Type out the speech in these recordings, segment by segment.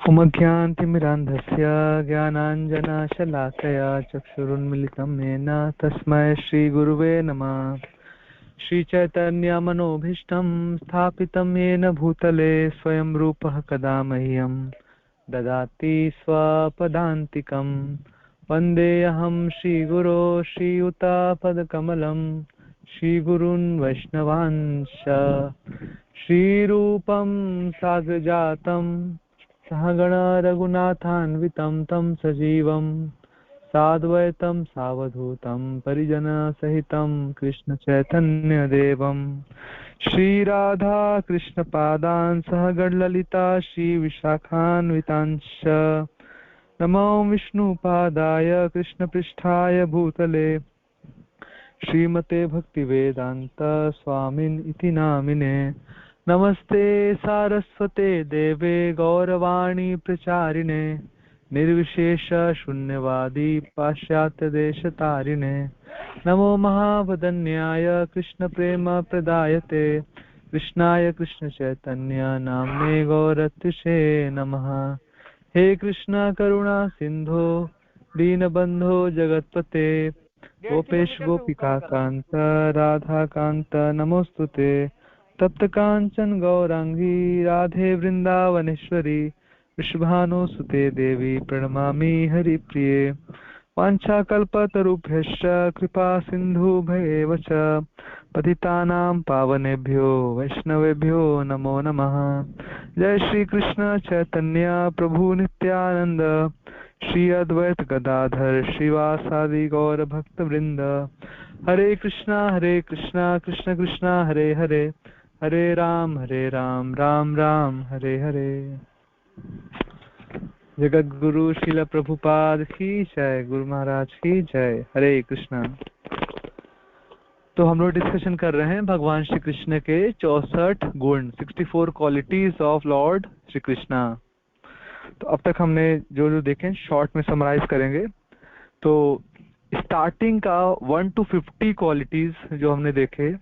उमज्ञानतिमिरान्धस्य ज्ञानाञ्जनशलाकया चक्षुरुन्मिलितं येन तस्मै श्रीगुरुवे नमः। श्रीचैतन्यमनोभीष्टं स्थापितं येन भूतले स्वयं रूपः कदा मह्यं ददाति स्वपदान्तिकं। वन्देऽहं श्रीगुरो श्रीयुतापदकमलं श्रीगुरून् वैष्णवांश्च श्रीरूपं साग्रजातं सहगण रघुनाथान्वितं तं सजीवं साद्वैतं सावधूतं परिजनसहितं कृष्णचैतन्यदेवं श्रीराधा कृष्णपादान् सहगणललिता श्रीविशाखान्वितांश्च नमो विष्णुपादाय कृष्णपृष्ठाय भूतले श्रीमते भक्तिवेदान्त स्वामिन् इति नामिने। नमस्ते सारस्वते देवे गौरवाणी प्रचारिणे निर्विशेष शून्यवादी पाश्चात्यदेशतारिणे। नमो महावदन्याय कृष्ण प्रेम प्रदायते कृष्णाय कृष्ण चैतन्य नाम्ने गौरत्युषे नमः। हे कृष्ण करुणा सिंधो दीनबंधो जगत्पते गोपेश गोपिका कांत राधा कांत नमोस्तुते। तप्त कांचन गौरांगी राधे वृंदावनेश्वरी वृषभानुसुते देवी प्रणमामि हरिप्रिये। वाञ्छाकल्पतरुभ्यश्च कृपा सिन्धुभ्येव च पतितानां पावनेभ्यो वैष्णवेभ्यो नमो नमः। जय श्री कृष्ण चैतन्य प्रभु नित्यानंद श्री अद्वैत गदाधर श्रीवासादि गौर भक्त वृंद। हरे कृष्णा कृष्ण कृष्णा हरे हरे हरे राम राम राम हरे हरे। जगत गुरु श्रील प्रभुपाद की जय, गुरु महाराज की जय। हरे कृष्णा। तो हम लोग डिस्कशन कर रहे हैं भगवान श्री कृष्ण के 64 गुण, 64 qualities of Lord Shri Krishna. तो अब तक हमने जो जो देखे शॉर्ट में समराइज करेंगे। तो स्टार्टिंग का 1 to 50 क्वालिटीज जो हमने देखे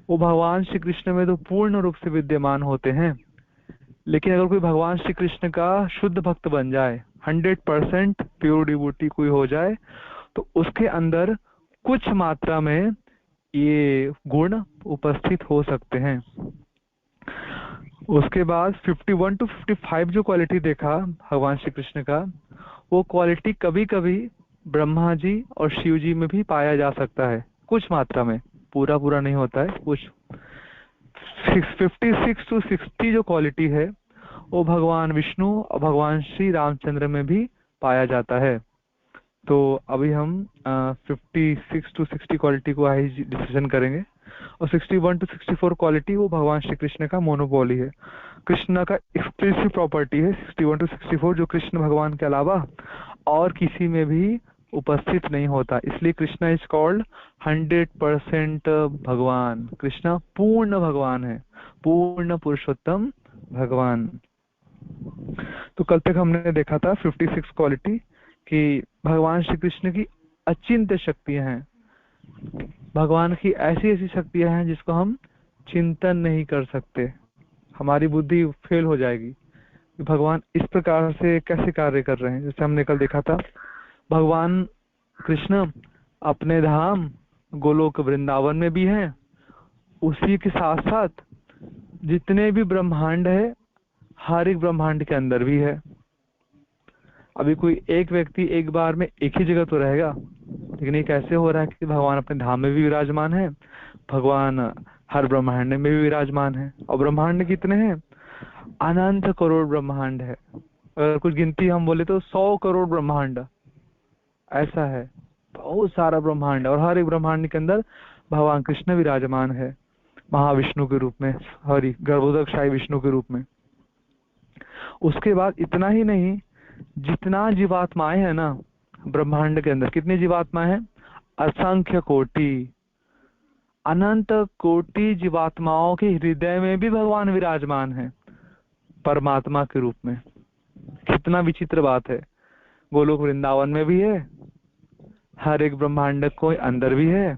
वो भगवान श्री कृष्ण में तो पूर्ण रूप से विद्यमान होते हैं, लेकिन अगर कोई भगवान श्री कृष्ण का शुद्ध भक्त बन जाए, 100% प्योर डिवोटी कोई हो जाए, तो उसके अंदर कुछ मात्रा में ये गुण उपस्थित हो सकते हैं। उसके बाद 51 to 55 जो क्वालिटी देखा भगवान श्री कृष्ण का, वो क्वालिटी कभी कभी ब्रह्मा जी और शिव जी में भी पाया जा सकता है, कुछ मात्रा में, पूरा नहीं होता है कुछ। 56 to 60 जो क्वालिटी है वो भगवान विष्णु और भगवान श्री रामचंद्र में भी पाया जाता है। तो अभी हम 56 to 60 क्वालिटी को आज डिस्कशन करेंगे। और 61 to 64 क्वालिटी वो भगवान श्री कृष्ण का मोनोपोली है, कृष्ण का एक्सक्लूसिव प्रॉपर्टी है। 61 to 64 जो कृष्ण भगवान के अलावा और किसी में भी उपस्थित नहीं होता, इसलिए कृष्णा इज कॉल्ड 100% भगवान। कृष्णा पूर्ण भगवान है, पूर्ण पुरुषोत्तम भगवान। तो कल तक हमने देखा था 56 क्वालिटी कि भगवान श्री कृष्ण की अचिंत्य शक्तियां हैं, भगवान की ऐसी ऐसी शक्तियां हैं जिसको हम चिंतन नहीं कर सकते, हमारी बुद्धि फेल हो जाएगी कि भगवान इस प्रकार से कैसे कार्य कर रहे हैं। जैसे हमने कल देखा था भगवान कृष्ण अपने धाम गोलोक वृंदावन में भी हैं, उसी के साथ साथ जितने भी ब्रह्मांड है हर एक ब्रह्मांड के अंदर भी है। अभी कोई एक व्यक्ति एक बार में एक ही जगह तो रहेगा, लेकिन ये कैसे हो रहा है कि भगवान अपने धाम में भी विराजमान है, भगवान हर ब्रह्मांड में भी विराजमान है। और ब्रह्मांड कितने हैं? अनंत करोड़ ब्रह्मांड है। अगर कुछ गिनती हम बोले तो 100 करोड़ ब्रह्मांड ऐसा है, बहुत सारा ब्रह्मांड। और हर एक ब्रह्मांड के अंदर भगवान कृष्ण विराजमान है, महाविष्णु के रूप में, हरि गर्भोदकशाही विष्णु के रूप में। उसके बाद इतना ही नहीं, जितना जीवात्माएं है ना ब्रह्मांड के अंदर, कितनी जीवात्माएं हैं? असंख्य कोटि, अनंत कोटि जीवात्माओं के हृदय में भी भगवान विराजमान है परमात्मा के रूप में। कितना विचित्र बात है। गोलोक वृंदावन में भी है, हर एक ब्रह्मांड को अंदर भी है,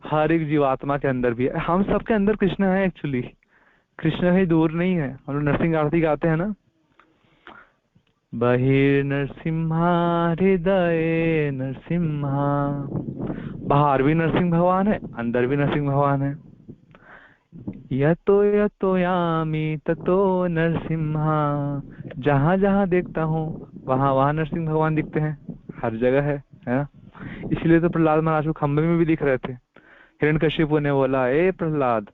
हर एक जीवात्मा के अंदर भी है। हम सबके अंदर कृष्ण है एक्चुअली, कृष्ण ही दूर नहीं है। हम लोग नरसिंह आरती गाते हैं ना, बहिर्नरसिम्हा हृदय नरसिम्हा। बाहर भी नरसिंह भगवान है, अंदर भी नरसिंह भगवान है। यतो यतो यामि ततो नरसिम्हा। जहां जहां देखता हूँ वहां वहां नरसिंह भगवान दिखते हैं, हर जगह है ना। इसलिए तो प्रहलाद महाराज को खंबे में भी दिख रहे थे। हिरण्यकशिपु ने बोला, ए प्रहलाद,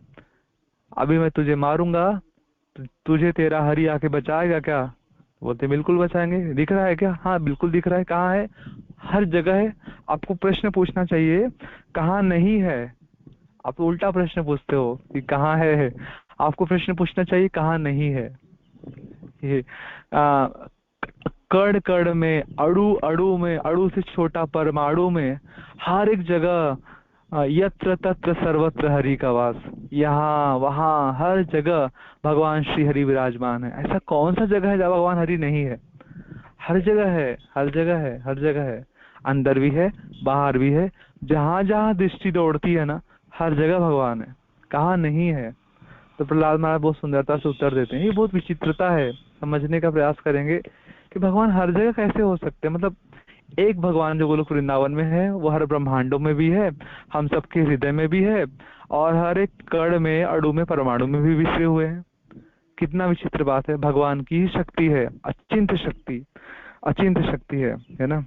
अभी मैं तुझे मारूंगा, तुझे तेरा हरि आके बचाएगा क्या? बोलते बिल्कुल बचाएंगे। दिख रहा है क्या? हाँ बिल्कुल दिख रहा है। कहाँ है? हर जगह है। आपको प्रश्न पूछना चाहिए कहाँ नहीं है। आप तो उल्टा प्रश्न पूछते हो कि कहाँ है। आपको प्रश्न पूछना चाहिए कहाँ नहीं है। ये आ, कण कण में, अणु अणु में, अणु से छोटा परमाणु में, हर एक जगह यत्र तत्र सर्वत्र हरि का वास। यहाँ वहाँ हर जगह भगवान श्री हरि विराजमान है। ऐसा कौन सा जगह है जहाँ भगवान हरि नहीं है? हर जगह है, हर जगह है, हर जगह है। अंदर भी है, बाहर भी है। जहां जहां दृष्टि दौड़ती है ना, हर जगह भगवान है। कहाँ नहीं है? तो प्रहलाद महाराज बहुत सुंदरता से उत्तर देते हैं। ये बहुत विचित्रता है, समझने का प्रयास करेंगे कि भगवान हर जगह कैसे हो सकते हैं। मतलब एक भगवान जो गोलोक वृंदावन में है वो हर ब्रह्मांडों में भी है, हम सबके हृदय में भी है, और हर एक कण में, अणु में, परमाणु में भी विसरे हुए हैं। कितना विचित्र बात है। भगवान की ही शक्ति है, अचिंत्य शक्ति, अचिंत्य शक्ति है ना।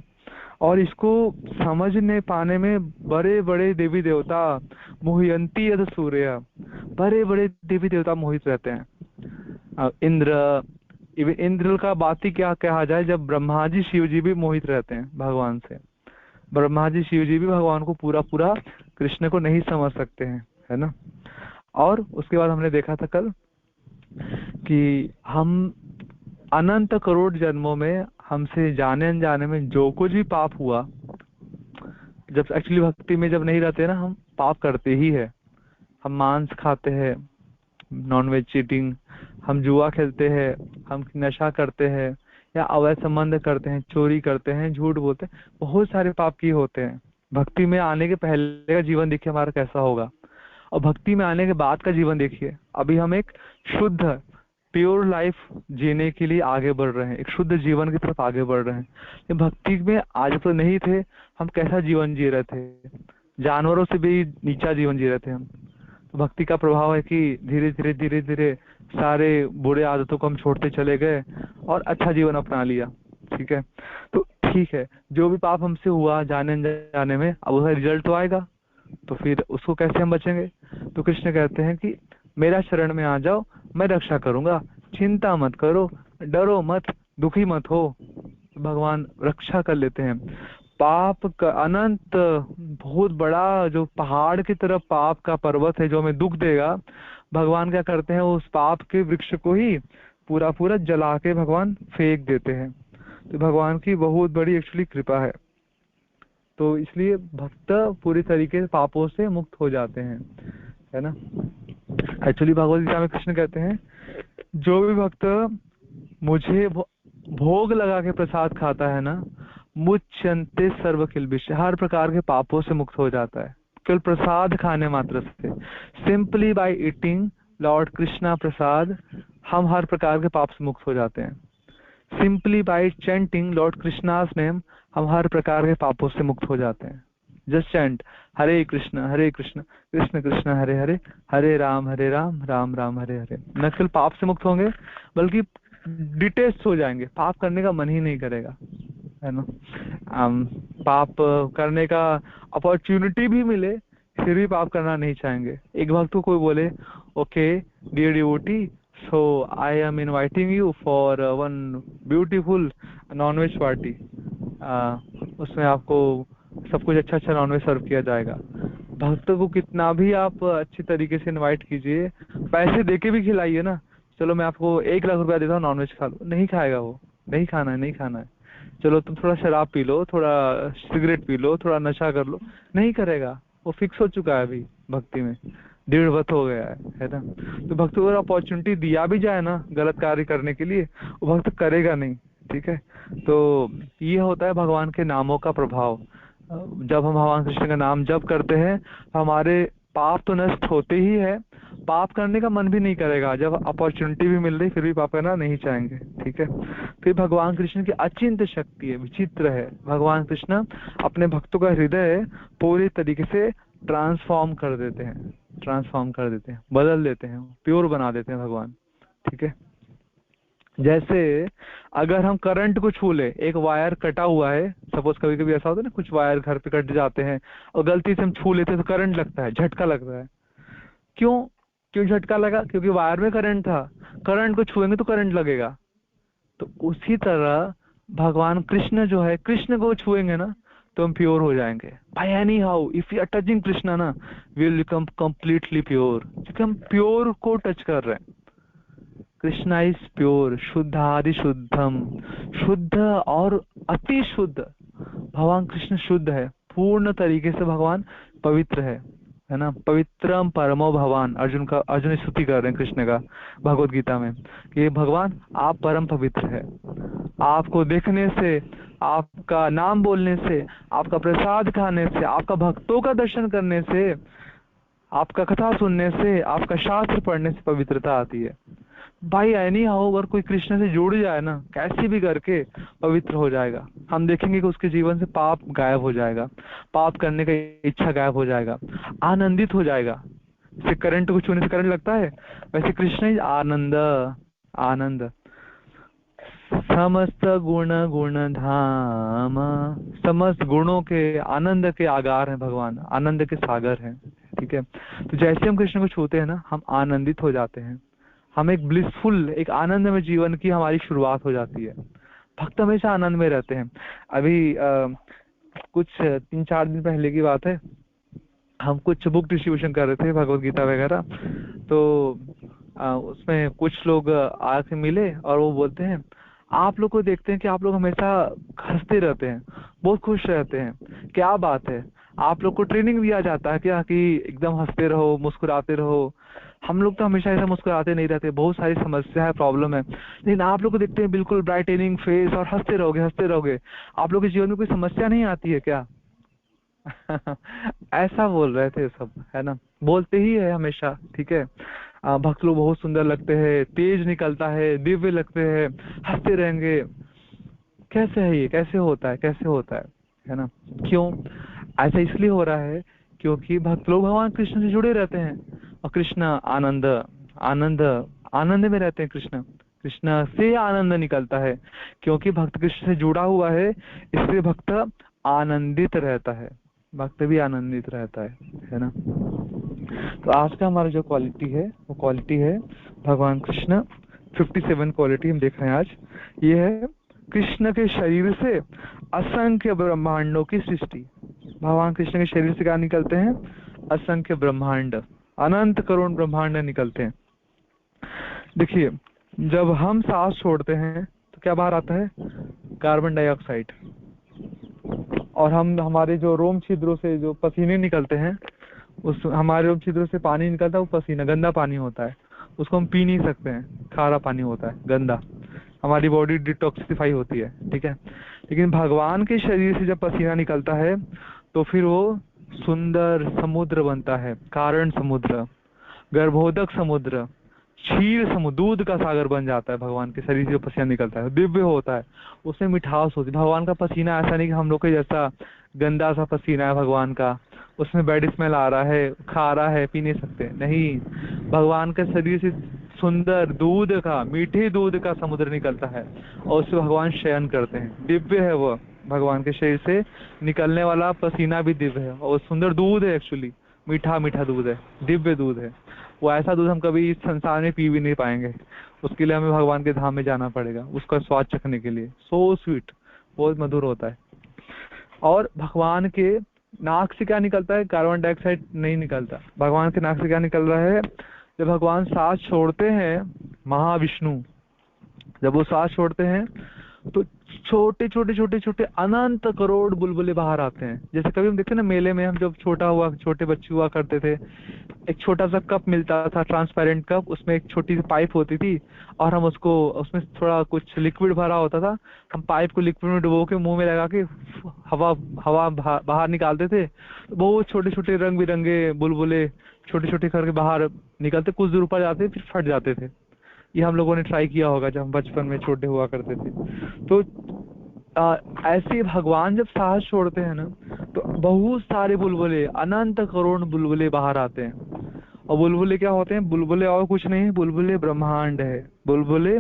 और इसको समझने पाने में बड़े बड़े देवी देवता, मुह्यंती यद सूर्य, बड़े बड़े देवी देवता मोहित रहते हैं। इंद्र, इंद्र का बात ही क्या कहा जाए, जब ब्रह्मा जी शिव जी भी मोहित रहते हैं भगवान से। ब्रह्मा जी शिव जी भी भगवान को पूरा पूरा, कृष्ण को नहीं समझ सकते हैं, है ना। और उसके बाद हमने देखा था कल कि हम अनंत करोड़ जन्मों में हमसे जाने अनजाने में जो कुछ भी पाप हुआ, जब एक्चुअली भक्ति में जब नहीं रहते ना, हम पाप करते ही है। हम मांस खाते हैं, नॉनवेज चीटिंग, हम जुआ खेलते हैं, हम नशा करते हैं, या अवैध संबंध करते हैं, चोरी करते हैं, झूठ बोलते हैं, बहुत सारे पाप किए होते हैं। भक्ति में आने के पहले का जीवन देखिए हमारा कैसा होगा, और भक्ति में आने के बाद का जीवन देखिए। अभी हम एक शुद्ध प्योर लाइफ जीने के लिए आगे बढ़ रहे हैं, एक शुद्ध जीवन की तरफ आगे बढ़ रहे हैं। ये भक्ति में आज तो नहीं थे, हम कैसा जीवन जी रहे थे, जानवरों से भी नीचा जीवन जी रहे थे हम। तो भक्ति का प्रभाव है कि धीरे धीरे धीरे धीरे सारे बुरे आदतों को हम छोड़ते चले गए और अच्छा जीवन अपना लिया। ठीक है, तो ठीक है, जो भी पाप हमसे हुआ जाने अनजाने में, अब उसका रिजल्ट तो आएगा, तो फिर उसको कैसे हम बचेंगे? तो कृष्ण कहते हैं कि मेरा शरण में आ जाओ, मैं रक्षा करूंगा, चिंता मत करो, डरो मत, दुखी मत हो। भगवान रक्षा कर लेते हैं। पाप का अनंत, बहुत बड़ा जो पहाड़ की तरफ पाप का पर्वत है जो हमें दुख देगा, भगवान क्या करते हैं, उस पाप के वृक्ष को ही पूरा पूरा जला के भगवान फेंक देते हैं। तो भगवान की बहुत बड़ी एक्चुअली कृपा है। तो इसलिए भक्त पूरी तरीके से पापों से मुक्त हो जाते हैं, है ना। एक्चुअली भगवद गीता में कृष्ण कहते हैं, जो भी भक्त मुझे भोग लगा के प्रसाद खाता है ना, मुच्यन्ते सर्व किल्बिष, हर प्रकार के पापों से मुक्त हो जाता है केवल प्रसाद खाने मात्र से। Simply by eating lord Krishna prasad हम हर प्रकार के पाप से मुक्त हो जाते हैं। Simply by chanting Lord Krishna's name हम हर प्रकार के पापों से मुक्त हो जाते हैं। जस्ट चैंट हरे कृष्ण कृष्ण कृष्ण हरे हरे, हरे राम राम राम हरे हरे। न केवल पाप से मुक्त होंगे बल्कि डिटेस्ट हो जाएंगे, पाप करने का मन ही नहीं करेगा, है ना। पाप करने का अपॉर्चुनिटी भी मिले फिर भी पाप करना नहीं चाहेंगे। एक भक्त को कोई बोले, okay dear devotee, so I am inviting you for one beautiful nonveg party, उसमें आपको सब कुछ अच्छा अच्छा नॉनवेज सर्व किया जाएगा। भक्त को कितना भी आप अच्छे तरीके से इनवाइट कीजिए, पैसे देके भी खिलाइए ना, चलो मैं आपको 1 लाख रुपया देता हूँ, नॉनवेज खा लो, नहीं खाएगा वो। नहीं खाना है, नहीं खाना है। चलो तुम थोड़ा शराब पी लो, थोड़ा सिगरेट पी लो, थोड़ा नशा कर लो, नहीं करेगा। वो फिक्स हो चुका है अभी भक्ति में, दृढ़वत हो गया है ना। तो भक्त को अगर अपॉर्चुनिटी दिया भी जाए ना गलत कार्य करने के लिए, वो भक्त करेगा नहीं। ठीक है, तो ये होता है भगवान के नामों का प्रभाव। जब हम भगवान कृष्ण का नाम जप करते हैं, हमारे पाप तो नष्ट होते ही है, पाप करने का मन भी नहीं करेगा, जब अपॉर्चुनिटी भी मिल रही फिर भी पाप करना नहीं चाहेंगे। ठीक है, फिर भगवान कृष्ण की अचिंत्य शक्ति है, विचित्र है। भगवान कृष्ण अपने भक्तों का हृदय पूरी तरीके से ट्रांसफॉर्म कर देते हैं, ट्रांसफॉर्म कर देते हैं, बदल देते हैं, प्योर बना देते हैं भगवान। ठीक है, जैसे अगर हम करंट को छू ले, एक वायर कटा हुआ है, सपोज कभी कभी ऐसा होता है ना, कुछ वायर घर पे कट जाते हैं और गलती से हम छू लेते हैं तो करंट लगता है, झटका लगता है। क्यों क्यों झटका लगा? क्योंकि वायर में करंट था, करंट को छुएंगे तो करंट लगेगा। तो उसी तरह भगवान कृष्ण जो है, कृष्ण को छुएंगे ना तो हम प्योर हो जाएंगे। By any how if you are touching Krishna ना, we will become completely pure, क्योंकि हम प्योर को टच कर रहे हैं। कृष्णा इज प्योर, शुद्धादि शुद्धम, शुद्ध और अति शुद्ध। भगवान कृष्ण शुद्ध है, पूर्ण तरीके से भगवान पवित्र है ना। पवित्रम परमो भगवान, अर्जुन स्तुति कर रहे हैं कृष्ण का भगवत गीता में कि भगवान आप परम पवित्र है। आपको देखने से, आपका नाम बोलने से, आपका प्रसाद खाने से, आपका भक्तों का दर्शन करने से, आपका कथा सुनने से, आपका शास्त्र पढ़ने से पवित्रता आती है। भाई एनी हाउ अगर कोई कृष्ण से जुड़ जाए ना, कैसे भी करके पवित्र हो जाएगा। हम देखेंगे कि उसके जीवन से पाप गायब हो जाएगा, पाप करने का इच्छा गायब हो जाएगा, आनंदित हो जाएगा। जैसे करंट को छूने से करंट लगता है, वैसे कृष्ण ही आनंद, आनंद। समस्त गुण गुण धाम, समस्त गुणों के, आनंद के आगार हैं भगवान, आनंद के सागर हैं। ठीक है, तो जैसे हम कृष्ण को छूते हैं ना, हम आनंदित हो जाते हैं, हम एक ब्लिसफुल, एक आनंद में जीवन की हमारी शुरुआत हो जाती है। भक्त हमेशा आनंद में रहते हैं। अभी कुछ 3-4 दिन पहले की बात है, हम कुछ बुक डिस्ट्रीब्यूशन कर रहे थे भगवत गीता वगैरह, तो उसमें कुछ लोग आके मिले और वो बोलते हैं आप लोग को देखते हैं कि आप लोग हमेशा हंसते रहते हैं, बहुत खुश रहते हैं, क्या बात है? आप लोग को ट्रेनिंग दिया जाता है क्या कि एकदम हंसते रहो, मुस्कुराते रहो? हम लोग तो हमेशा ऐसा मुस्कुराते नहीं रहते, बहुत सारी समस्या है, प्रॉब्लम है, लेकिन आप लोग को देखते हैं बिल्कुल ब्राइटनिंग फेस और हंसते रहोगे, हंसते रहोगे। आप लोग के जीवन में कोई समस्या नहीं आती है क्या? ऐसा बोल रहे थे सब, है ना, बोलते ही है हमेशा। ठीक है, भक्त लोग बहुत सुंदर लगते हैं, तेज निकलता है, दिव्य लगते हैं, हंसते रहेंगे। कैसे है ये, कैसे होता है, कैसे होता है ना? क्यों ऐसा? इसलिए हो रहा है क्योंकि भक्त लोग भगवान कृष्ण से जुड़े रहते हैं, और कृष्ण आनंद, आनंद, आनंद में रहते हैं। कृष्ण, कृष्ण से आनंद निकलता है, क्योंकि भक्त कृष्ण से जुड़ा हुआ है, इसलिए भक्त आनंदित रहता है, भक्त भी आनंदित रहता है ना। तो आज का हमारा जो क्वालिटी है वो क्वालिटी है भगवान कृष्ण। 57 क्वालिटी हम देख रहे हैं आज। ये है कृष्ण के शरीर से असंख्य ब्रह्मांडों की सृष्टि। भगवान कृष्ण के शरीर से क्या निकलते हैं? असंख्य ब्रह्मांड, अनंत करोड़ ब्रह्मांड निकलते हैं। देखिए, जब हम सांस छोड़ते हैं तो क्या बाहर आता है? Carbon dioxide. और हम, हमारे जो रोम छिद्रों से जो पसीने निकलते हैं, उस हमारे रोम छिद्रों से पानी निकलता है, वो पसीना गंदा पानी होता है, उसको हम पी नहीं सकते हैं, खारा पानी होता है, गंदा, हमारी बॉडी डिटॉक्सिफाई होती है। ठीक है, लेकिन भगवान के शरीर से जब पसीना निकलता है तो फिर वो सुंदर समुद्र बनता है, कारण समुद्र, गर्भोदक समुद्र, क्षीर समुद्र, दूध का सागर बन जाता है। भगवान के शरीर से जो पसीना निकलता है दिव्य होता है, उसमें मिठास होती है। भगवान का पसीना ऐसा नहीं कि हम लोग के जैसा गंदा सा पसीना है भगवान का, उसमें बैड स्मेल आ रहा है, खारा है, पी नहीं सकते, नहीं। भगवान के शरीर से सुंदर दूध का, मीठे दूध का समुद्र निकलता है, और उससे भगवान शयन करते हैं, दिव्य है वो। भगवान के शरीर से निकलने वाला पसीना भी दिव्य है, और सुंदर दूध है, एक्चुअली मीठा मीठा दूध है, दिव्य दूध है वो। ऐसा दूध हम कभी इस संसार में पी भी नहीं पाएंगे, उसके लिए हमें भगवान के धाम में जाना पड़ेगा उसका स्वाद चखने के लिए। सो स्वीट, बहुत मधुर होता है। और भगवान के नाक से क्या निकलता है? कार्बन डाइऑक्साइड नहीं निकलता। भगवान के नाक से क्या निकल रहा है? जब भगवान सांस छोड़ते हैं, महाविष्णु जब वो सांस छोड़ते हैं तो छोटे छोटे छोटे छोटे अनंत करोड़ बुलबुले बाहर आते हैं। जैसे कभी हम देखते हैं ना मेले में, हम जब छोटे बच्चे हुआ करते थे, एक छोटा सा कप मिलता था, ट्रांसपेरेंट कप, उसमें एक छोटी सी पाइप होती थी और हम उसको, उसमें थोड़ा कुछ लिक्विड भरा होता था, हम पाइप को लिक्विड में डुबो के मुंह में लगा के हवा हवा बाहर निकालते थे, तो बहुत छोटे छोटे रंग बिरंगे बुलबुले छोटे छोटे करके बाहर निकलते, कुछ दूर ऊपर जाते फिर फट जाते थे। ये हम लोगों ने ट्राई किया होगा जब हम बचपन में छोटे हुआ करते थे। तो ऐसे ही भगवान जब सांस छोड़ते हैं ना, तो बहुत सारे बुलबुले, अनंत करोड़ बुलबुले बाहर आते हैं। और बुलबुले क्या होते हैं? बुलबुले और कुछ नहीं है, बुलबुले ब्रह्मांड है, बुलबुले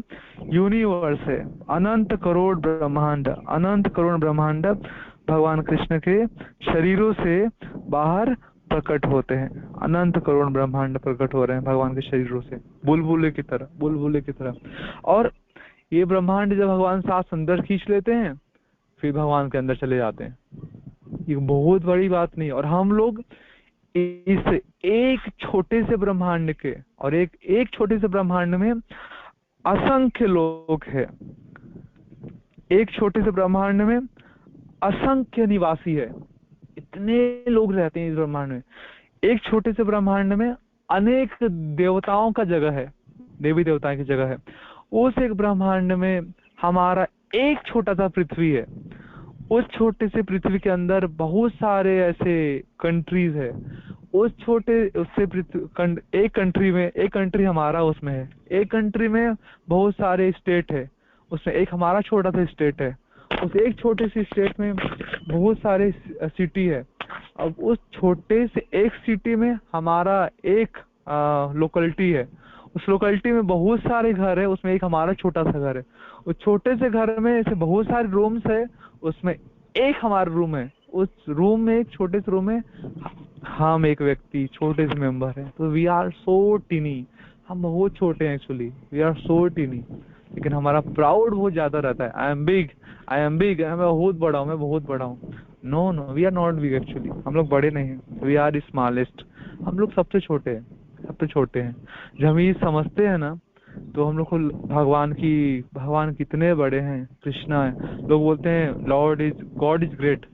यूनिवर्स है। अनंत करोड़ ब्रह्मांड, अनंत करोड़ ब्रह्मांड भगवान कृष्ण के शरीरों से बाहर प्रकट होते हैं। अनंत करोड़ ब्रह्मांड प्रकट हो रहे हैं भगवान के शरीरों से, बुलबुले की तरह, बुलबुले की तरह। और ये ब्रह्मांड जब भगवान सांस अंदर खींच लेते हैं, फिर भगवान के अंदर चले जाते हैं। ये बहुत बड़ी बात नहीं। और हम लोग इस एक छोटे से ब्रह्मांड के, और एक छोटे से ब्रह्मांड में असंख्य लोग हैं। एक छोटे से ब्रह्मांड में असंख्य निवासी है, इतने लोग रहते हैं इस ब्रह्मांड में। एक छोटे से ब्रह्मांड में अनेक देवताओं का जगह है, देवी देवताओं की जगह है। उस एक ब्रह्मांड में हमारा एक छोटा सा पृथ्वी है। उस छोटे से पृथ्वी के अंदर बहुत सारे ऐसे कंट्रीज है। उस छोटे उससे एक कंट्री में, एक कंट्री हमारा उसमें है, एक कंट्री में बहुत सारे स्टेट है, उसमें एक हमारा छोटा सा स्टेट है। उस एक छोटे से स्टेट में बहुत सारे सिटी है। अब उस छोटे से एक सिटी में हमारा एक लोकेलिटी है। उस लोकेलिटी में बहुत सारे घर है, उसमें एक हमारा छोटा सा घर है। उस छोटे से घर में ऐसे बहुत सारे रूम्स है, उसमें एक हमारा रूम है। उस रूम में, एक छोटे से रूम में हम एक व्यक्ति छोटे से मेंबर है। तो वी आर सो टीनी, हम बहुत छोटे हैं actually, we are so tiny. लेकिन हमारा प्राउड बहुत ज्यादा रहता है, I am big, I am big, मैं बहुत बड़ा हूँ, मैं बहुत बड़ा हूँ। No no, we are not big actually, हम लोग बड़े नहीं हैं, वी आर स्मॉलेस्ट, हम लोग सबसे छोटे हैं, सबसे छोटे हैं। जब हम ये समझते हैं ना, तो हम लोग को भगवान कितने बड़े हैं, कृष्णा है। लोग बोलते हैं गॉड इज ग्रेट,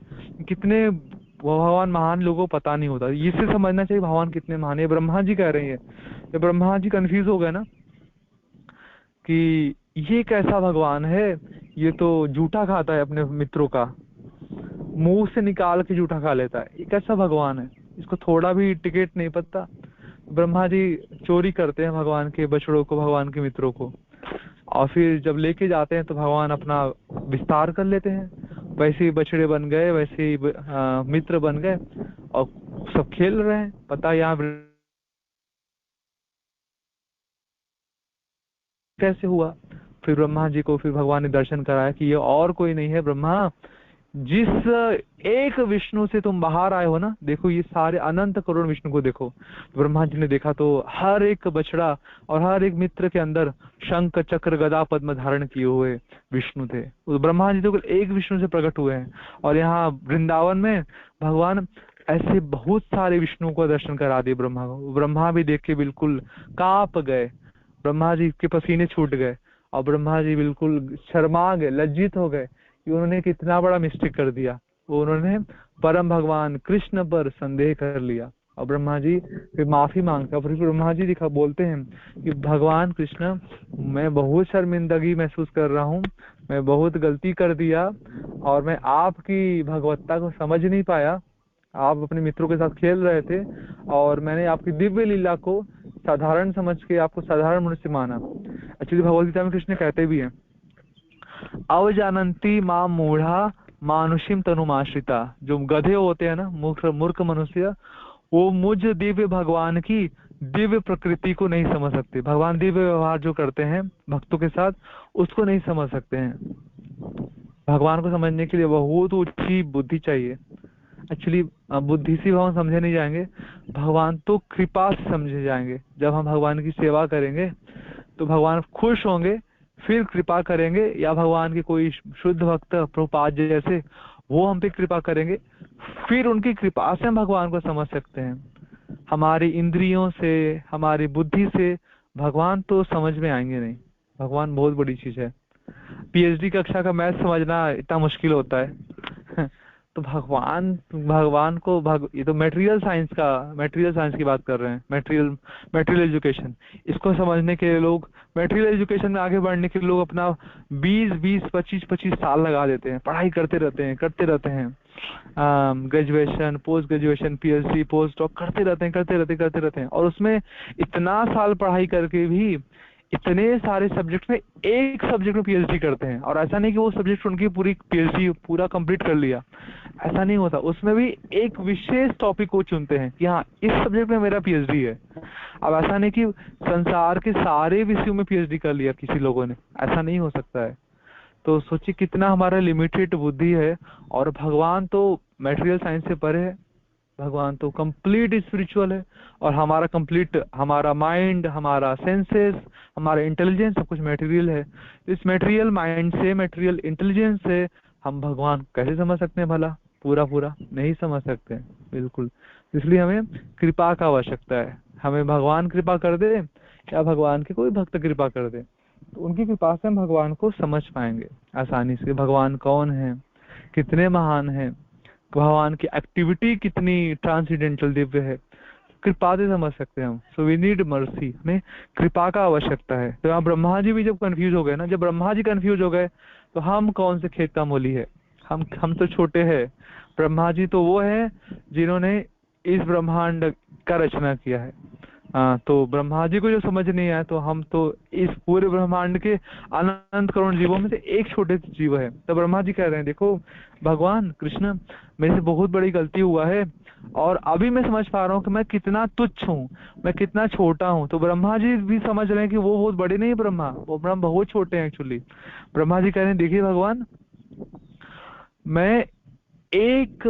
कितने भगवान महान लोगों को पता नहीं होता। इससे समझना चाहिए भगवान कितने महान है। ब्रह्मा जी कह रहे हैं, ये ब्रह्मा जी कंफ्यूज हो गए ना कि ये कैसा भगवान है, ये तो जूठा खाता है अपने मित्रों का, मुंह से निकाल के जूठा खा लेता है, ये कैसा भगवान है, इसको थोड़ा भी टिकट नहीं पता। ब्रह्मा जी चोरी करते हैं भगवान के बछड़ों को, भगवान के मित्रों को, और फिर जब लेके जाते हैं तो भगवान अपना विस्तार कर लेते हैं। वैसे ही बछड़े बन गए, वैसे ही मित्र बन गए, और सब खेल रहे हैं। पता यहाँ कैसे हुआ? फिर ब्रह्मा जी को फिर भगवान ने दर्शन कराया कि ये और कोई नहीं है ब्रह्मा, जिस एक विष्णु से तुम बाहर आए हो ना, देखो ये सारे अनंत करोड़ विष्णु को देखो। तो ब्रह्मा जी ने देखा तो हर एक बछड़ा और हर एक मित्र के अंदर शंख चक्र गदा पद्म धारण किए हुए विष्णु थे। तो ब्रह्मा जी तो एक विष्णु से प्रकट हुए हैं। और यहाँ वृंदावन में भगवान ऐसे बहुत सारे विष्णु को दर्शन करा दिए ब्रह्मा को। ब्रह्मा भी देख के बिल्कुल कांप गए, ब्रह्मा जी के पसीने छूट गए, और ब्रह्मा जी बिल्कुल शर्मा गए, लज्जित हो गए कि उन्होंने कितना बड़ा मिस्टेक कर दिया। वो उन्होंने परम भगवान कृष्ण पर संदेह कर लिया, और ब्रह्मा जी फिर माफी मांगते, और फिर ब्रह्मा जी दिखा बोलते हैं कि भगवान कृष्ण, मैं बहुत शर्मिंदगी महसूस कर रहा हूँ, मैं बहुत गलती कर दिया, और मैं आपकी भगवत्ता को समझ नहीं पाया। आप अपने मित्रों के साथ खेल रहे थे, और मैंने आपकी दिव्य लीला को साधारण समझ के आपको साधारण मनुष्य माना। एक्चुअली भगवद गीता में कृष्ण कहते भी हैं, अवजानंती मां मूढ़ा मानुषिम तनुमाश्रिता। जो गधे होते हैं ना, मूर्ख मनुष्य, वो मुझ दिव्य भगवान की दिव्य प्रकृति को नहीं समझ सकते। भगवान दिव्य व्यवहार जो करते हैं भक्तों के साथ, उसको नहीं समझ सकते हैं। भगवान को समझने के लिए बहुत ऊंची बुद्धि चाहिए। एक्चुअली बुद्धि से भगवान समझे नहीं जाएंगे, भगवान तो कृपा से समझे जाएंगे। जब हम भगवान की सेवा करेंगे तो भगवान खुश होंगे, फिर कृपा करेंगे, या भगवान के कोई शुद्ध भक्त प्रभुपाद जैसे वो हम पे कृपा करेंगे, फिर उनकी कृपा से हम भगवान को समझ सकते हैं। हमारी इंद्रियों से, हमारी बुद्धि से भगवान तो समझ में आएंगे नहीं। भगवान बहुत बड़ी चीज है। पीएचडी कक्षा का मैथ समझना इतना मुश्किल होता है। तो भगवान भगवान को ये तो मटेरियल साइंस की बात कर रहे हैं, मटेरियल एजुकेशन। इसको समझने के लिए लोग, मटेरियल एजुकेशन में आगे बढ़ने के लिए लोग अपना 20 25 साल लगा देते हैं, पढ़ाई करते रहते हैं। Graduation, post graduation, PhD, post doc करते रहते हैं। और उसमें इतना साल पढ़ाई करके भी इतने सारे सब्जेक्ट में एक सब्जेक्ट में पीएचडी करते हैं। और ऐसा नहीं कि वो सब्जेक्ट उनकी पूरी पीएचडी पूरा कंप्लीट कर लिया, ऐसा नहीं होता। उसमें भी एक विशेष टॉपिक को चुनते हैं कि हाँ इस सब्जेक्ट में मेरा पीएचडी है। अब ऐसा नहीं कि संसार के सारे विषयों में पीएचडी कर लिया किसी लोगों ने, ऐसा नहीं हो सकता है। तो सोचिए कितना हमारा लिमिटेड बुद्धि है। और भगवान तो मटेरियल साइंस से परे है, भगवान तो कंप्लीट स्पिरिचुअल है। और हमारा कंप्लीट, हमारा माइंड, हमारा सेंसेस, हमारा इंटेलिजेंस सब कुछ मटेरियल है। इस मटेरियल माइंड से, मटेरियल इंटेलिजेंस से हम भगवान कैसे समझ सकते हैं भला? पूरा पूरा नहीं समझ सकते हैं, बिल्कुल। इसलिए हमें कृपा का आवश्यकता है। हमें भगवान कृपा कर दे या भगवान के कोई भक्त कृपा कर दे, तो उनकी कृपा से हम भगवान को समझ पाएंगे आसानी से। भगवान कौन है, कितने महान है, भगवान की एक्टिविटी कितनी ट्रांसेंडेंटल दिव्य है, कृपा से समझ सकते हैं हम। सो वी नीड मर्सी, हमें कृपा का आवश्यकता है। तो यहाँ ब्रह्मा जी भी जब कंफ्यूज हो गए ना, जब ब्रह्मा जी कंफ्यूज हो गए तो हम कौन से खेत का मूली है? हम तो छोटे हैं। ब्रह्मा जी तो वो है जिन्होंने इस ब्रह्मांड का रचना किया है। तो ब्रह्मा जी को जो समझ नहीं आया, तो हम तो इस पूरे ब्रह्मांड के अनंत करोड़ जीवों में से एक छोटे जीव है। तो ब्रह्मा जी कह रहे हैं, देखो भगवान कृष्ण, मेरे से बहुत बड़ी गलती हुआ है और अभी मैं समझ पा रहा हूँ कि मैं कितना तुच्छ हूँ, मैं कितना छोटा हूँ। तो ब्रह्मा जी भी समझ रहे हैं कि वो बहुत बड़े नहीं, वो ब्रह्म बहुत छोटे हैं एक्चुअली। ब्रह्मा जी कह रहे हैं, देखिए भगवान, मैं एक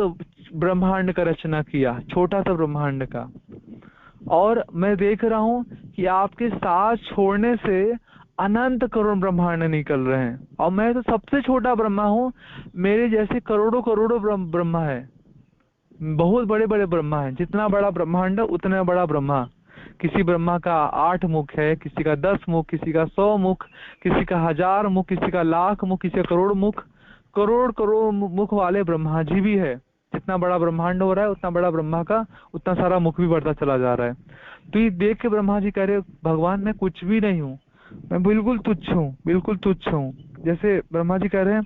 ब्रह्मांड का रचना किया, छोटा सा ब्रह्मांड का, और मैं देख रहा हूँ कि आपके साथ छोड़ने से अनंत करोड़ ब्रह्मांड निकल रहे हैं, और मैं तो सबसे छोटा ब्रह्मा हूँ। मेरे जैसे करोड़ों करोड़ों ब्रह्मा है, बहुत बड़े बड़े ब्रह्मा हैं। जितना बड़ा ब्रह्मांड उतना बड़ा ब्रह्मा। किसी ब्रह्मा का 8 मुख है, किसी का 10 मुख, किसी का 100 मुख, किसी का 1000 मुख, किसी का लाख मुख, किसी का करोड़ मुख। करोड़ करोड़ मुख वाले ब्रह्मा जी भी है। जितना बड़ा ब्रह्मांड हो रहा है उतना बड़ा ब्रह्मा का उतना सारा मुख भी बढ़ता चला जा रहा है। तो ये देख के ब्रह्मा जी कह रहे, भगवान मैं कुछ भी नहीं हूँ, मैं बिल्कुल तुच्छ हूँ, बिल्कुल तुच्छ हूँ। जैसे ब्रह्मा जी कह रहे हैं,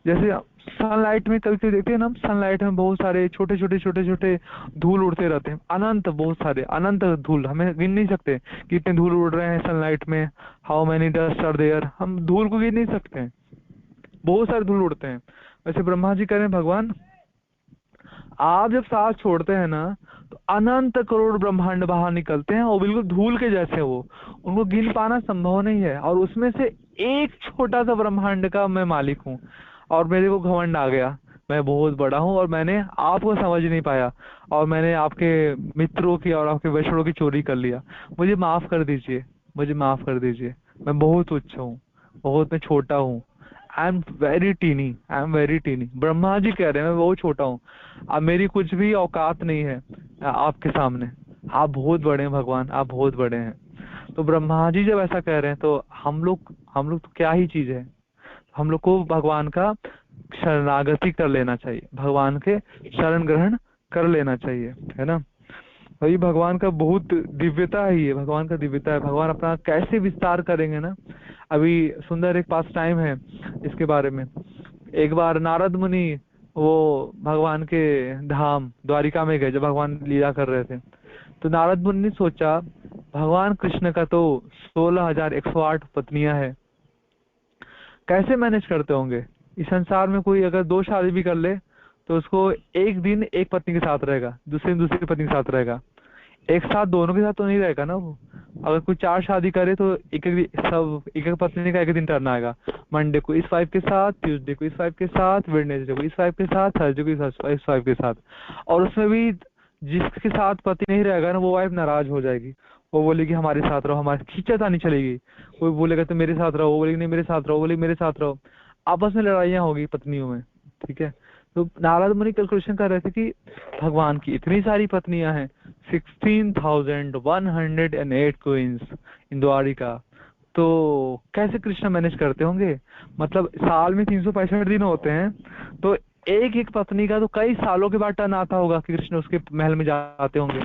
जैसे सनलाइट में कभी कभी देखते हैं ना, सनलाइट में बहुत सारे छोटे छोटे छोटे छोटे धूल उड़ते रहते हैं, अनंत, बहुत सारे अनंत धूल, हमें गिन नहीं सकते कितने धूल उड़ रहे हैं सनलाइट में। How many dust are there, हम धूल को गिन नहीं सकते हैं, बहुत सारे धूल उड़ते हैं। वैसे ब्रह्मा जी कह रहे हैं, भगवान आप जब सांस छोड़ते हैं ना, तो अनंत करोड़ ब्रह्मांड बाहर निकलते हैं और बिल्कुल धूल के जैसे, वो उनको गिन पाना संभव नहीं है। और उसमें से एक छोटा सा ब्रह्मांड का मैं मालिक हूँ, और मेरे को घमंड आ गया, मैं बहुत बड़ा हूँ और मैंने आपको समझ नहीं पाया, और मैंने आपके मित्रों की और आपके वैष्णवों की चोरी कर लिया। मुझे माफ कर दीजिए, मुझे माफ कर दीजिए, मैं बहुत तुच्छ हूँ, बहुत मैं छोटा हूँ। I am very tiny, I am very tiny. Brahma ji कह रहे हैं मैं बहुत छोटा हूँ, अब मेरी कुछ भी औकात नहीं है आपके सामने। आप बहुत बड़े हैं भगवान, आप बहुत बड़े हैं। तो ब्रह्मा जी जब ऐसा कह रहे हैं, तो हम लोग तो क्या ही चीज है। हम लोग को भगवान का शरणागति कर लेना चाहिए, भगवान के शरण ग्रहण कर लेना चाहिए, है ना। वही भगवान का बहुत दिव्यता है, ये भगवान का दिव्यता है। भगवान अपना कैसे विस्तार करेंगे ना। अभी सुंदर एक पास टाइम है इसके बारे में। एक बार नारद मुनि वो भगवान के धाम द्वारिका में गए, जब भगवान लीला कर रहे थे। तो नारद मुनि ने सोचा, भगवान कृष्ण का तो 16,108 पत्नियां हैं, कैसे मैनेज करते होंगे। इस संसार में कोई अगर 2 शादी भी कर ले तो उसको एक दिन एक पत्नी के साथ रहेगा, दूसरे दिन दूसरी पत्नी के साथ रहेगा, एक साथ दोनों के साथ तो नहीं रहेगा ना वो। अगर कोई 4 शादी करे तो एक एक पत्नी का एक दिन टर्न आएगा। मंडे को इस वाइफ के साथ, ट्यूसडे को इस वाइफ के साथ, वेडनेसडे को इस वाइफ के साथ, थर्सडे को इस वाइफ के साथ। और उसमें भी जिसके साथ पति नहीं रहेगा ना, वो वाइफ नाराज हो जाएगी, वो बोलेगी हमारे साथ रहो, हमारी खींचातानी चलेगी। कोई बोलेगा तो मेरे साथ रहो, वो बोलेगी नहीं मेरे साथ रहो, बोलेगी मेरे साथ रहो। आपस में लड़ाइयाँ होगी पत्नियों में, ठीक है। तो नारद मुनि कैलकुलेशन कर रहे थे कि भगवान की इतनी सारी पत्नियां हैं, 16,108 क्वींस इन द्वारिका, तो कैसे कृष्ण मैनेज करते होंगे? मतलब साल में 365 दिन होते हैं, तो एक एक पत्नी का तो कई सालों के बाद टर्न आता होगा कि कृष्ण उसके महल में जाते होंगे।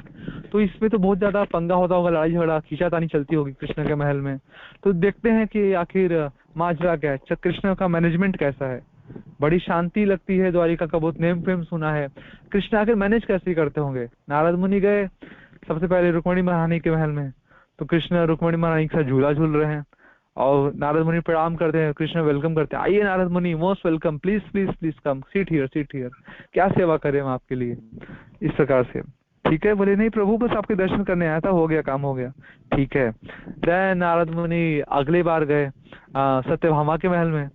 तो इसमें तो बहुत ज्यादा पंगा होता होगा, लड़ाई झगड़ा खींचातानी चलती होगी कृष्ण के महल में। तो देखते हैं कि आखिर माजरा क्या है, कृष्ण का मैनेजमेंट कैसा है। बड़ी शांति लगती है द्वारिका का, बहुत नेम फेम सुना है। कृष्ण आखिर मैनेज कैसे करते होंगे? नारद मुनि गए सबसे पहले रुक्मिणी महारानी के महल में, तो कृष्ण रुक्मिणी महारानी के साथ झूला झूल रहे हैं, और नारद मुनि प्रणाम करते हैं, कृष्ण वेलकम करते हैं, आइए नारद मुनि, most welcome, please please please come, seat here seat here, क्या सेवा करें हम आपके लिए, इस प्रकार से। ठीक है, बोले नहीं प्रभु बस आपके दर्शन करने आया था, हो गया काम हो गया। ठीक है, देन नारद मुनि अगली बार गए सत्यभामा के महल में,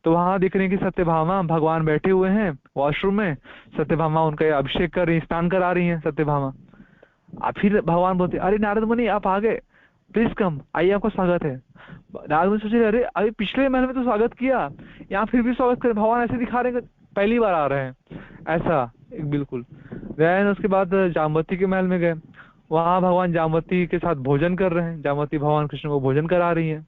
तो वहां दिख रही कि सत्यभामा भगवान बैठे हुए हैं वॉशरूम में, सत्यभामा उनका अभिषेक कर रही, स्नान करा रही हैं सत्यभामा। फिर भगवान बोलते अरे नारद मुनि आप आ गए, प्लीज कम, आइए आपका स्वागत है। नारद मुनि सोचे अरे अभी पिछले महल में तो स्वागत किया, यहाँ फिर भी स्वागत करें, भगवान ऐसे दिखा रहे हैं कि पहली बार आ रहे हैं ऐसा, एक बिल्कुल। देन उसके बाद जामवती के महल में गए, वहां भगवान जामवती के साथ भोजन कर रहे हैं, जामवती भगवान कृष्ण को भोजन करा रही हैं।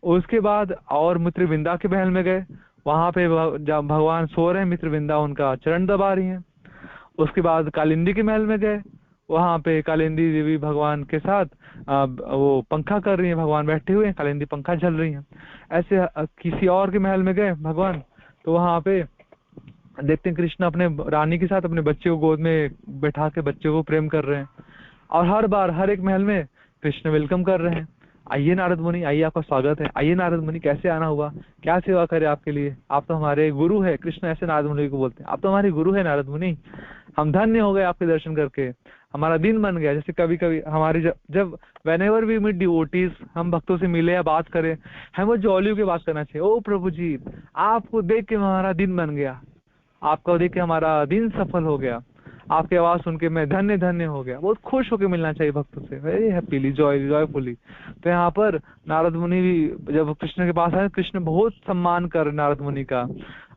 उसके बाद और मित्रविंदा के महल में गए, वहां पे भगवान सो रहे हैं, मित्रविंदा उनका चरण दबा रही हैं। उसके बाद कालिंदी के महल में गए, वहां पे कालिंदी देवी भगवान के साथ वो पंखा कर रही हैं, भगवान बैठे हुए हैं, कालिंदी पंखा झल रही हैं। ऐसे किसी और के महल में गए भगवान, तो वहां पे देखते हैं कृष्ण अपने रानी के साथ अपने बच्चे को गोद में बैठा के बच्चे को प्रेम कर रहे हैं। और हर बार हर एक महल में कृष्ण वेलकम कर रहे हैं, आइए नारद मुनि, आइए आपका स्वागत है, आइए नारद मुनि, कैसे आना हुआ, क्या सेवा करे आपके लिए, आप तो हमारे गुरु है। कृष्ण ऐसे नारद मुनि को बोलते हैं, आप तो हमारे गुरु है नारद मुनि, हम धन्य हो गए आपके दर्शन करके, हमारा दिन बन गया। जैसे कभी कभी हमारी जब whenever we meet devotees, हम भक्तों से मिले या बात करें, हमें जॉली की बात करना चाहिए, ओ प्रभु जी आपको देख के हमारा दिन बन गया, आपको देख के हमारा दिन सफल हो गया, आपकी आवाज सुन के मैं धन्य धन्य हो गया। बहुत खुश होकर मिलना चाहिए भक्तों से, वेरी हैप्पीली जॉयफुली। तो यहाँ पर नारद मुनि भी जब कृष्ण के पास आए, कृष्ण बहुत सम्मान कर नारद मुनि का,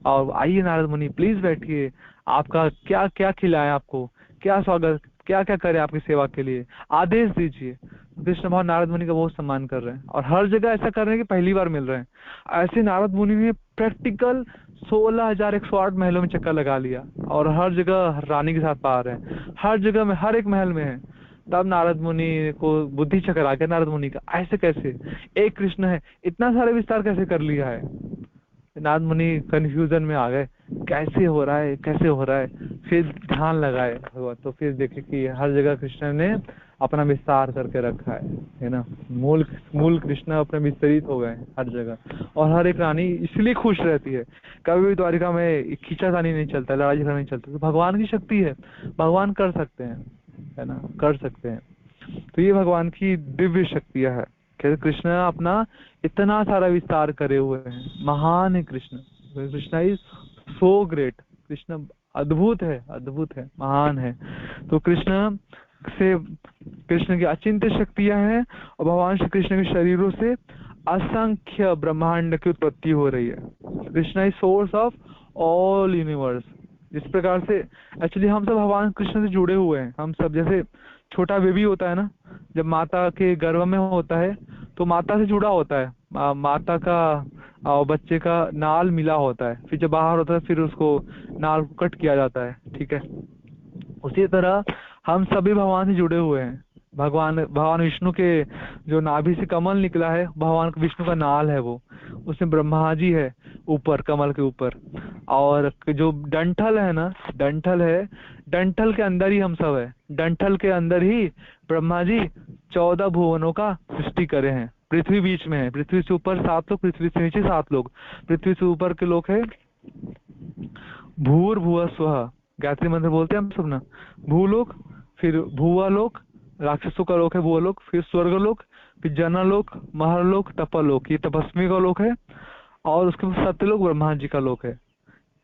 और आइए नारद मुनि प्लीज बैठिए, आपका क्या क्या खिलाए, आपको क्या स्वागत, क्या क्या करे आपकी सेवा के लिए, आदेश दीजिए। कृष्ण भगवान नारद मुनि का बहुत सम्मान कर रहे हैं, और हर जगह ऐसा कर रहे हैं कि पहली बार मिल रहे हैं। ऐसे नारद मुनि ने प्रैक्टिकल 16,108 महलों में चक्कर लगा लिया, और हर जगह रानी के साथ पा रहे हैं, हर जगह में हर एक महल में है। तब नारद मुनि को बुद्धि चक्कर आ गया नारद मुनि का, ऐसे कैसे एक कृष्ण है, इतना सारा विस्तार कैसे कर लिया है। नारद मुनि कंफ्यूजन में आ गए, कैसे हो रहा है कैसे हो रहा है। फिर ध्यान लगाए भगवान, तो फिर देखे कि हर जगह कृष्ण ने अपना विस्तार करके रखा है ना। मूल मूल कृष्ण अपने विस्तरित हो गए हर जगह, और हर एक रानी इसलिए खुश रहती है। कभी भी द्वारिका में खींचातानी नहीं चलता, लड़ाई झगड़ा नहीं चलता, तो भगवान की शक्ति है, भगवान कर सकते हैं, है ना, कर सकते हैं। तो ये भगवान की दिव्य शक्तियां है, कैसे कृष्ण अपना इतना सारा विस्तार करे हुए हैं, महान है Krishna. Krishna is so great, Krishna अद्भुत है, अद्भुत है, महान है। तो कृष्ण से, कृष्ण की अचिंत्य शक्तियां हैं, और भगवान श्री कृष्ण के शरीरों से असंख्य ब्रह्मांड की उत्पत्ति हो रही है। Krishna is source of all universe. जिस प्रकार से एक्चुअली हम सब भगवान कृष्ण से जुड़े हुए हैं, हम सब, जैसे छोटा बेबी होता है ना, जब माता के गर्भ में होता है तो माता से जुड़ा होता है, माता का और बच्चे का नाल मिला होता है, फिर जब बाहर होता है फिर उसको नाल को कट किया जाता है, ठीक है। उसी तरह हम सभी भगवान से जुड़े हुए हैं। भगवान विष्णु के जो नाभि से कमल निकला है, भगवान विष्णु का नाल है वो, उसमें ब्रह्मा जी है ऊपर कमल के ऊपर, और जो डंठल है ना, डंठल है, डंठल के अंदर ही हम सब है, डंठल के अंदर ही ब्रह्मा जी 14 भुवनों का सृष्टि करे हैं। पृथ्वी बीच में है, पृथ्वी से ऊपर 7 लोग, पृथ्वी से नीचे 7 लोग। पृथ्वी से ऊपर के लोग है भूर भुव स्वः, गायत्री मंत्र बोलते हैं हम सब ना, भूलोक, फिर भुवलोक, राक्षसों का लोक है भुवलोक, फिर स्वर्गलोक, फिर जनलोक, महरलोक, तपलोक, ये तपस्वी का लोक है, और उसके बाद सत्यलोक ब्रह्मा जी का लोक है।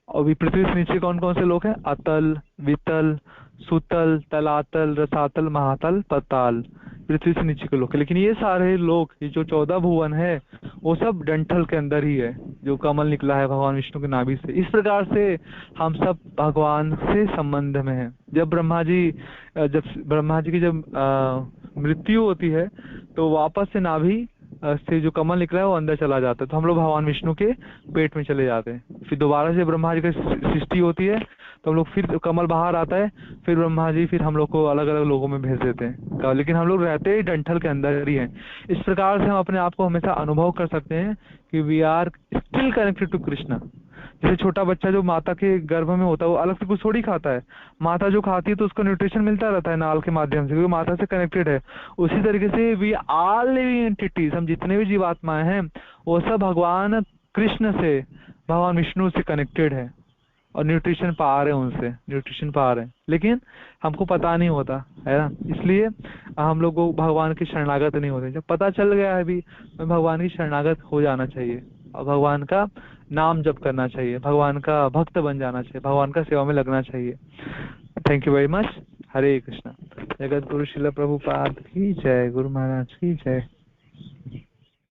और भी पृथ्वी से नीचे कौन कौन से लोक हैं? अतल, वितल, सुतल, तलातल, रसातल, महातल, पताल, पृथ्वी से नीचे के लोक है। लेकिन ये सारे लोक, ये जो 14 भुवन है, वो सब डंठल के अंदर ही है, जो कमल निकला है भगवान विष्णु के नाभि से। इस प्रकार से हम सब भगवान से संबंध में हैं। जब ब्रह्मा जी की जब मृत्यु होती है, तो वापस से नाभि से जो कमल निकला है वो अंदर चला जाता है, तो हम लोग भगवान विष्णु के पेट में चले जाते हैं। फिर दोबारा से ब्रह्मा जी की सृष्टि होती है, तो हम लोग फिर कमल बाहर आता है, फिर ब्रह्मा जी फिर हम लोग को अलग अलग लोगों में भेज देते हैं, लेकिन हम लोग रहते ही डंठल के अंदर ही हैं। इस प्रकार से हम अपने आप को हमेशा अनुभव कर सकते हैं कि we are still connected to Krishna. जैसे छोटा बच्चा जो माता के गर्भ में होता है वो अलग से कुछ थोड़ी खाता है, माता जो खाती है तो उसको न्यूट्रिशन मिलता रहता है नाल के माध्यम से, क्योंकि माता से कनेक्टेड है। उसी तरीके से वी आल लिविंग एंटिटीज, हम जितने भी जीवात्माएं हैं वो सब भगवान कृष्ण से, भगवान विष्णु से कनेक्टेड है और न्यूट्रिशन पा रहे हैं, उनसे न्यूट्रिशन पा रहे हैं, लेकिन हमको पता नहीं होता है ना। इसलिए हम लोग को भगवान की शरणागत नहीं होते। जब पता चल गया है अभी, भगवान की शरणागत हो जाना चाहिए और भगवान का नाम जप करना चाहिए, भगवान का भक्त बन जाना चाहिए, भगवान का सेवा में लगना चाहिए। Thank you very much. Hare Krishna. जगत गुरु श्रील प्रभुपाद की जय, गुरु महाराज की जय।